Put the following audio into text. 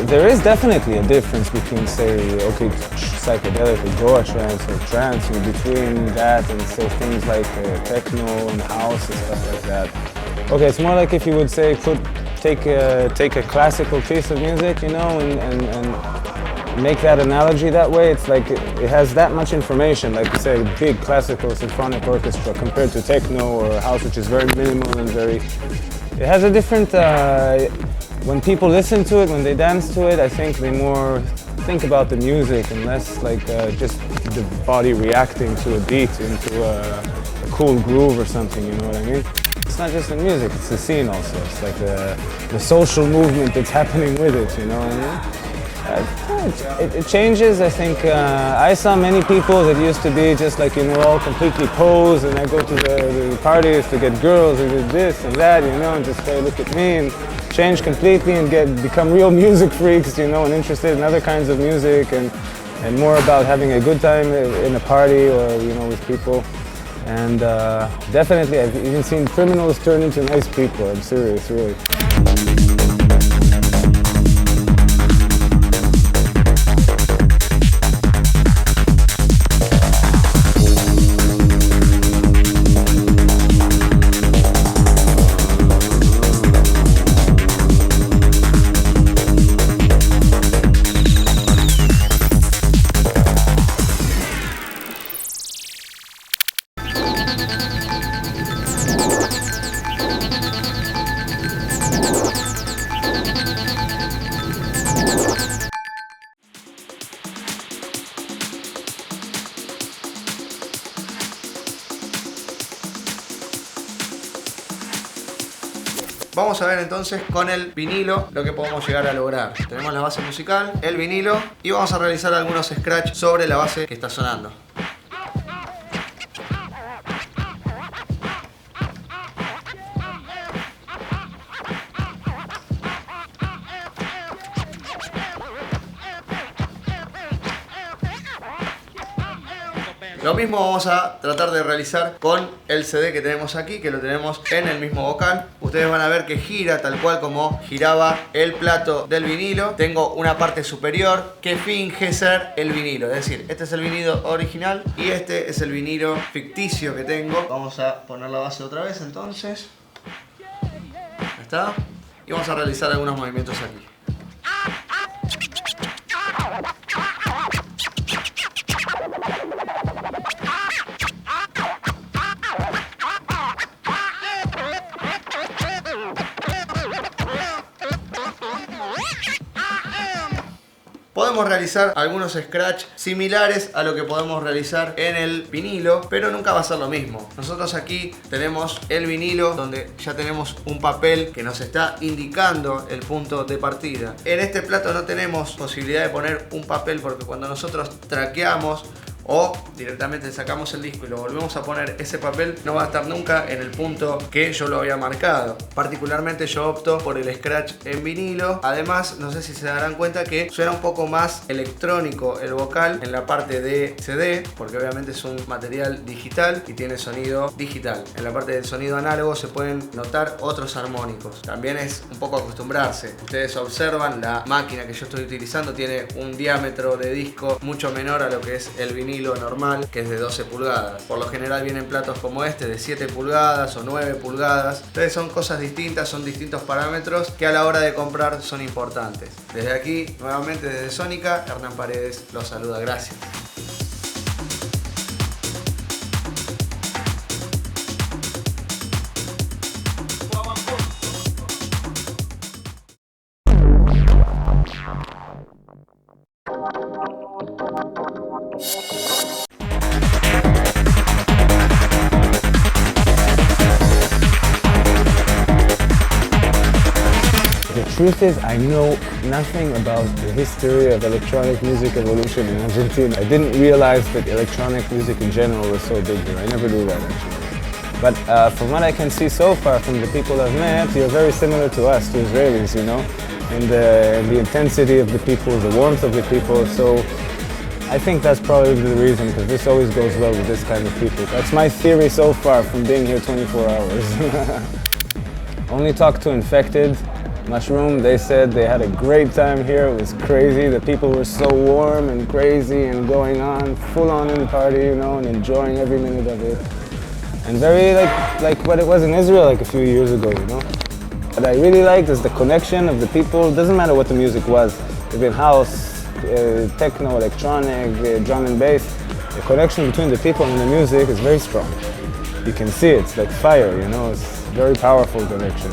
There is definitely a difference between, say, okay, psychedelic or Goa trance or trance, between that and, say, things like techno and house and stuff like that. Okay, it's more like if you would say, take a classical piece of music, and make that analogy that way. It's like it has that much information, like you say, a big classical symphonic orchestra compared to techno or house, which is very minimal and it has a different. When people listen to it, when they dance to it, I think they more think about the music and less like just the body reacting to a beat into a cool groove or something, you know what I mean? It's not just the music, it's the scene also. It's like the social movement that's happening with it, you know what I mean? It changes, I think. I saw many people that used to be just like, all completely posed, and I go to the parties to get girls who did this and that, and just say, look at me, and change completely and become real music freaks, and interested in other kinds of music and more about having a good time in a party or, with people. And definitely, I've even seen criminals turn into nice people. I'm serious, really. Vamos a ver entonces con el vinilo lo que podemos llegar a lograr. Tenemos la base musical, el vinilo y vamos a realizar algunos scratch sobre la base que está sonando. Lo mismo vamos a tratar de realizar con el CD que tenemos aquí, que lo tenemos en el mismo vocal. Ustedes van a ver que gira tal cual como giraba el plato del vinilo. Tengo una parte superior que finge ser el vinilo, es decir, este es el vinilo original y este es el vinilo ficticio que tengo. Vamos a poner la base otra vez entonces. Ahí está. Y vamos a realizar algunos movimientos aquí. Podemos realizar algunos scratch similares a lo que podemos realizar en el vinilo, pero nunca va a ser lo mismo. Nosotros aquí tenemos el vinilo donde ya tenemos un papel que nos está indicando el punto de partida. En este plato no tenemos posibilidad de poner un papel porque cuando nosotros traqueamos o directamente sacamos el disco y lo volvemos a poner, ese papel no va a estar nunca en el punto que yo lo había marcado. Particularmente yo opto por el scratch en vinilo. Además, no sé si se darán cuenta que suena un poco más electrónico el vocal en la parte de CD, porque obviamente es un material digital y tiene sonido digital. En la parte del sonido análogo se pueden notar otros armónicos. También es un poco acostumbrarse. Ustedes observan, la máquina que yo estoy utilizando tiene un diámetro de disco mucho menor a lo que es el vinilo normal, que es de 12 pulgadas. Por lo general vienen platos como este de 7 pulgadas o 9 pulgadas. Entonces son cosas distintas, son distintos parámetros que a la hora de comprar son importantes. Desde aquí, nuevamente desde Sonica, Hernan Paredes los saluda. Gracias. The truth is, I know nothing about the history of electronic music evolution in Argentina. I didn't realize that electronic music in general was so big here. I never knew that actually. But from what I can see so far from the people I've met, you're very similar to us, to Israelis, in the intensity of the people, the warmth of the people. So I think that's probably the reason, because this always goes well with this kind of people. That's my theory so far from being here 24 hours. Only talked to infected. Mushroom, they said they had a great time here. It was crazy. The people were so warm and crazy and going on, full on in the party, you know, and enjoying every minute of it. And very like what it was in Israel like a few years ago, you know. What I really liked is the connection of the people. It doesn't matter what the music was. Even house, techno, electronic, drum and bass. The connection between the people and the music is very strong. You can see it. It's like fire, you know. It's a very powerful connection.